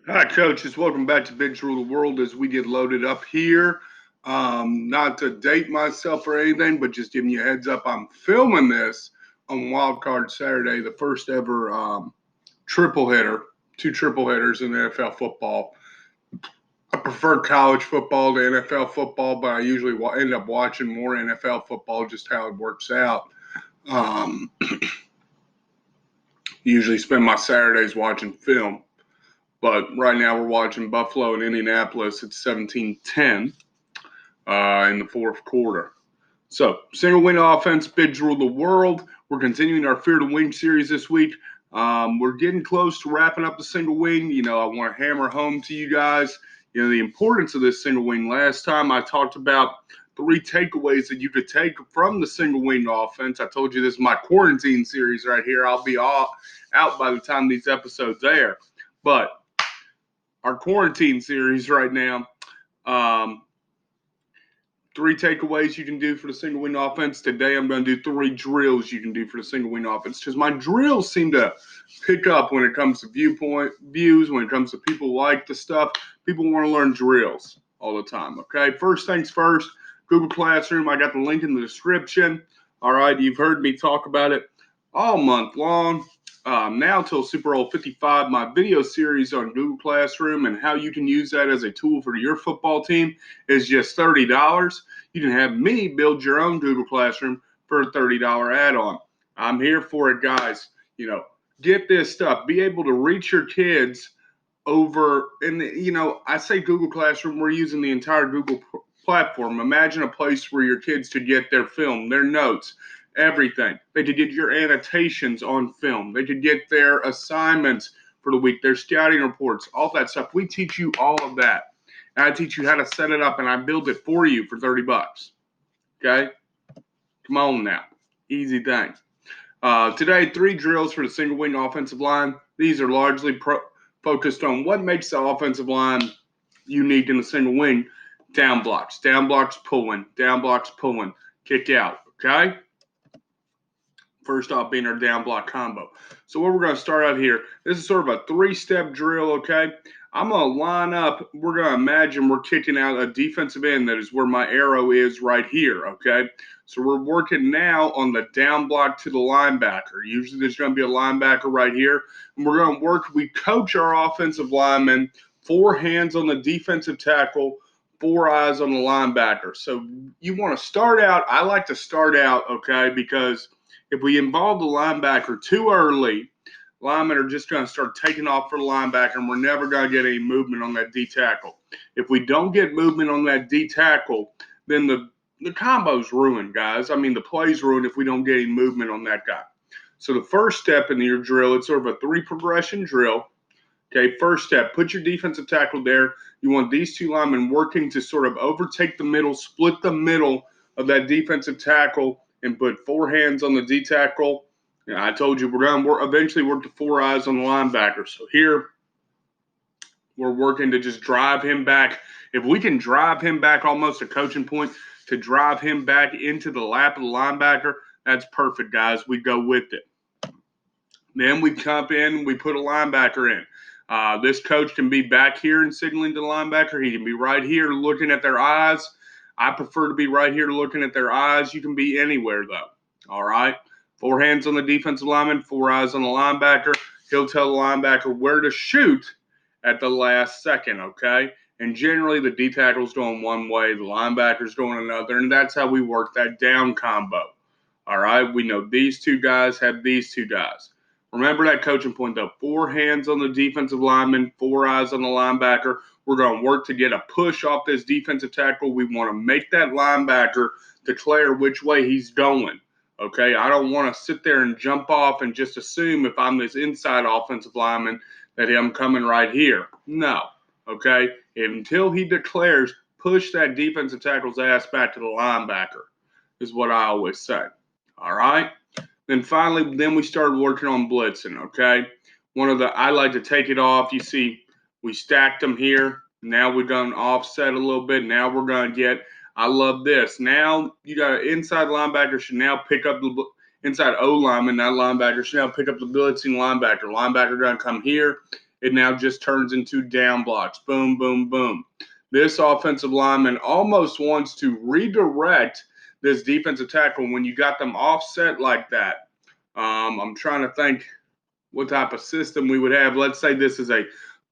Hi, coaches. Welcome back to Big Rule of the World as we get loaded up here. Not to date myself or anything, but just giving you a heads up, I'm filming this on Wild Card Saturday, the first ever triple hitter, two triple hitters in NFL football. I prefer college football to NFL football, but I usually end up watching more NFL football, just how it works out. Um, usually spend my Saturdays watching film. But right now we're watching Buffalo and Indianapolis at 17-10 in the fourth quarter. So, single win offense, bids rule the world. We're continuing our Fear to Win series this week. We're getting close to wrapping up the single win. I want to hammer home to you guys, the importance of this single win. Last time I talked about 3 takeaways that you could take from the single win offense. I told you this is my quarantine series right here. I'll be out by the time these episodes air. But our quarantine series right now, 3 takeaways you can do for the single win offense. Today I'm going to do 3 drills you can do for the single win offense, because my drills seem to pick up when it comes to views, when it comes to people like the stuff. People want to learn drills all the time, okay? First things first, Google Classroom. I got the link in the description. All right, you've heard me talk about it all month long. Now till Super Bowl 55, my video series on Google Classroom and how you can use that as a tool for your football team is just $30. You can have me build your own Google Classroom for a $30 add-on. I'm here for it, guys. Get this stuff. Be able to reach your kids over, and I say Google Classroom, we're using the entire Google platform. Imagine a place where your kids could get their film, their notes, everything. They could get your annotations on film. They could get their assignments for the week, their scouting reports, all that stuff. We teach you all of that. And I teach you how to set it up, and I build it for you for $30. Okay? Come on now. Easy thing. Today, 3 drills for the single wing offensive line. These are largely focused on what makes the offensive line unique in the single wing. Down blocks, pulling, kick out. Okay? First off being our down block combo. So what we're going to start out here, this is sort of a 3-step drill, okay? I'm going to line up, we're going to imagine we're kicking out a defensive end. That is where my arrow is right here, okay? So we're working now on the down block to the linebacker. Usually there's going to be a linebacker right here. And we're going to work, we coach our offensive linemen, 4 hands on the defensive tackle, 4 eyes on the linebacker. So you want to start out, I like to start out, okay, because if we involve the linebacker too early, linemen are just going to start taking off for the linebacker, and we're never going to get any movement on that D tackle. If we don't get movement on that D tackle, then the combo's ruined, guys. I mean, the play's ruined if we don't get any movement on that guy. So the first step in your drill, it's sort of a 3-progression drill. Okay, first step, put your defensive tackle there. You want these 2 linemen working to sort of overtake the middle, split the middle of that defensive tackle, and put 4 hands on the D tackle. I told you we're going to eventually work to 4 eyes on the linebacker. So here we're working to just drive him back. If we can drive him back almost a coaching point to drive him back into the lap of the linebacker, that's perfect, guys. We go with it. Then we come in, we put a linebacker in. This coach can be back here and signaling to the linebacker. He can be right here looking at their eyes. I prefer to be right here looking at their eyes. You can be anywhere, though. All right? 4 hands on the defensive lineman, 4 eyes on the linebacker. He'll tell the linebacker where to shoot at the last second, okay? And generally, the D tackle's going one way, the linebacker's going another, and that's how we work that down combo. All right? We know these 2 guys have these 2 guys. Remember that coaching point, though. 4 hands on the defensive lineman, 4 eyes on the linebacker. We're going to work to get a push off this defensive tackle. We want to make that linebacker declare which way he's going. Okay, I don't want to sit there and jump off and just assume if I'm this inside offensive lineman that I'm coming right here. No, okay? Until he declares, push that defensive tackle's ass back to the linebacker is what I always say. All right? Then finally, we started working on blitzing, okay? I like to take it off. You see, we stacked them here. Now we've done offset a little bit. Now we're going to get, I love this. Now you got an inside linebacker should now pick up the inside O lineman. That linebacker should now pick up the blitzing linebacker. Linebacker going to come here it now just turns into down blocks. Boom, boom, boom. This offensive lineman almost wants to redirect this defensive tackle when you got them offset like that. I'm trying to think what type of system we would have. Let's say this is a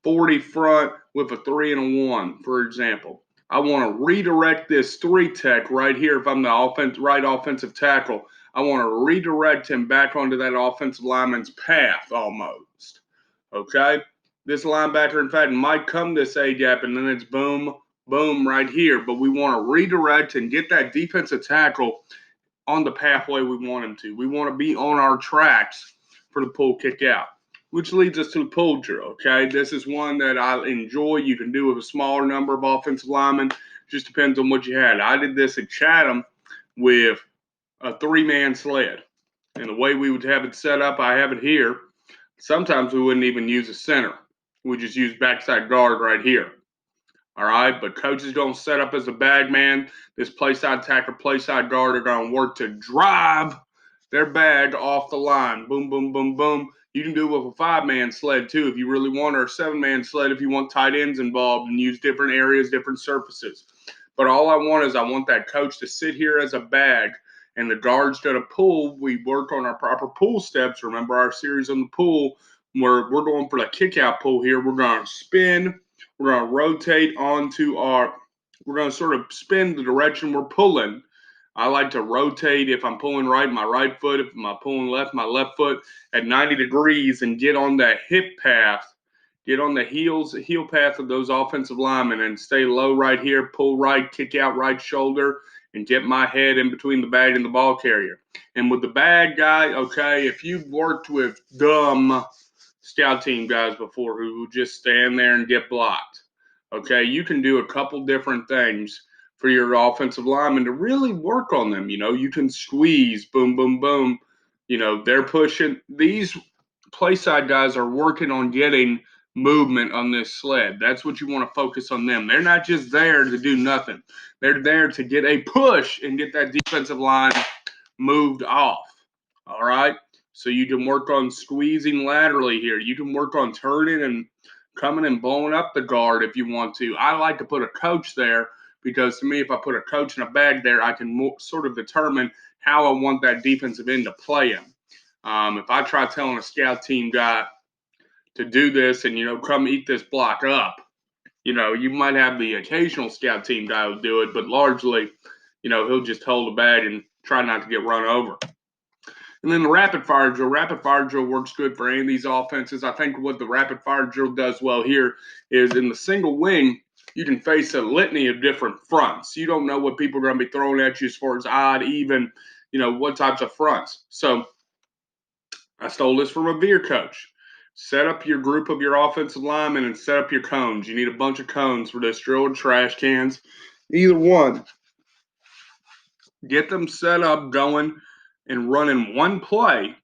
40 front with a 3 and a 1, for example. I want to redirect this 3 tech right here. If I'm the right offensive tackle, I want to redirect him back onto that offensive lineman's path almost. Okay? This linebacker, in fact, might come this A-gap, and then it's boom, boom right here. But we want to redirect and get that defensive tackle on the pathway we want him to. We want to be on our tracks for the pull kick out, which leads us to the Pulger, okay? This is one that I enjoy. You can do with a smaller number of offensive linemen. Just depends on what you had. I did this at Chatham with a 3-man sled. And the way we would have it set up, I have it here. Sometimes we wouldn't even use a center. We just use backside guard right here. All right, but coaches don't set up as a bag man. This play side tackle, play side guard are going to work to drive their bag off the line. Boom, boom, boom, boom. You can do it with a 5-man sled too if you really want, or a 7-man sled if you want tight ends involved and use different areas, different surfaces. But all I want is I want that coach to sit here as a bag and the guard's going to pull. We work on our proper pull steps. Remember our series on the pull where we're going for the kick out pull here. We're going to spin. We're going to rotate onto we're going to sort of spin the direction we're pulling. I like to rotate if I'm pulling right, my right foot. If I'm pulling left, my left foot at 90 degrees and get on that hip path, get on the heel path of those offensive linemen and stay low right here, pull right, kick out right shoulder, and get my head in between the bag and the ball carrier. And with the bag guy, okay, if you've worked with dumb scout team guys before who just stand there and get blocked, okay, you can do a couple different things for your offensive linemen to really work on them. You know, you can squeeze, boom, boom, boom. You know, they're pushing. These play side guys are working on getting movement on this sled. That's what you want to focus on them. They're not just there to do nothing. They're there to get a push and get that defensive line moved off. All right. So you can work on squeezing laterally here. You can work on turning and coming and blowing up the guard if you want to. I like to put a coach there because to me, if I put a coach in a bag there, I can sort of determine how I want that defensive end to play him. If I try telling a scout team guy to do this and, you know, come eat this block up, you know, you might have the occasional scout team guy who do it, but largely, you know, he'll just hold the bag and try not to get run over. And then the rapid fire drill. Rapid fire drill works good for any of these offenses. I think what the rapid fire drill does well here is in the single wing, you can face a litany of different fronts. You don't know what people are going to be throwing at you as far as odd, even, you know, what types of fronts. So I stole this from a veer coach. Set up your group of your offensive linemen and set up your cones. You need a bunch of cones for this drill and trash cans. Either one. Get them set up, going, and running one play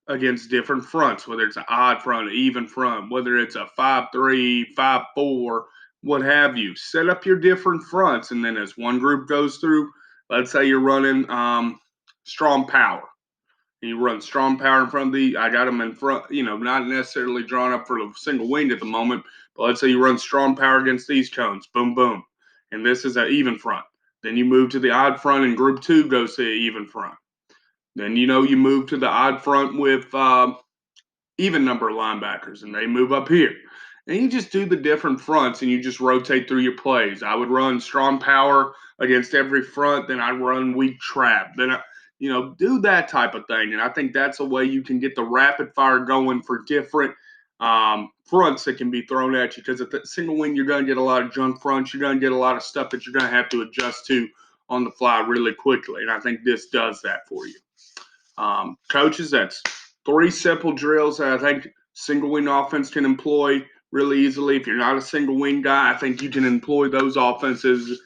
against different fronts, whether it's an odd front, even front, whether it's a 5-3, 5-4, what have you. Set up your different fronts, and then as one group goes through, let's say you're running strong power. And you run strong power in front of I got them in front, you know, not necessarily drawn up for a single wing at the moment, but let's say you run strong power against these cones, boom, boom. And this is an even front. Then you move to the odd front, and group 2 goes to the even front. Then, you know, you move to the odd front with even number of linebackers, and they move up here. And you just do the different fronts, and you just rotate through your plays. I would run strong power against every front. Then I'd run weak trap. Then, you know, do that type of thing. And I think that's a way you can get the rapid fire going for different fronts that can be thrown at you. Because at the single wing, you're going to get a lot of junk fronts. You're going to get a lot of stuff that you're going to have to adjust to on the fly really quickly. And I think this does that for you. Coaches, that's 3 simple drills that I think single wing offense can employ really easily. If you're not a single wing guy, I think you can employ those offenses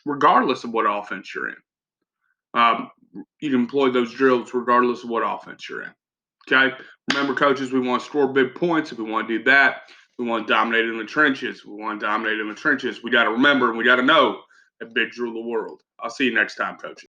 regardless of what offense you're in. You can employ those drills regardless of what offense you're in. Okay? Remember, coaches, we want to score big points. If we want to do that, we want to dominate in the trenches. We got to remember and we got to know that bigs rule the world. I'll see you next time, coaches.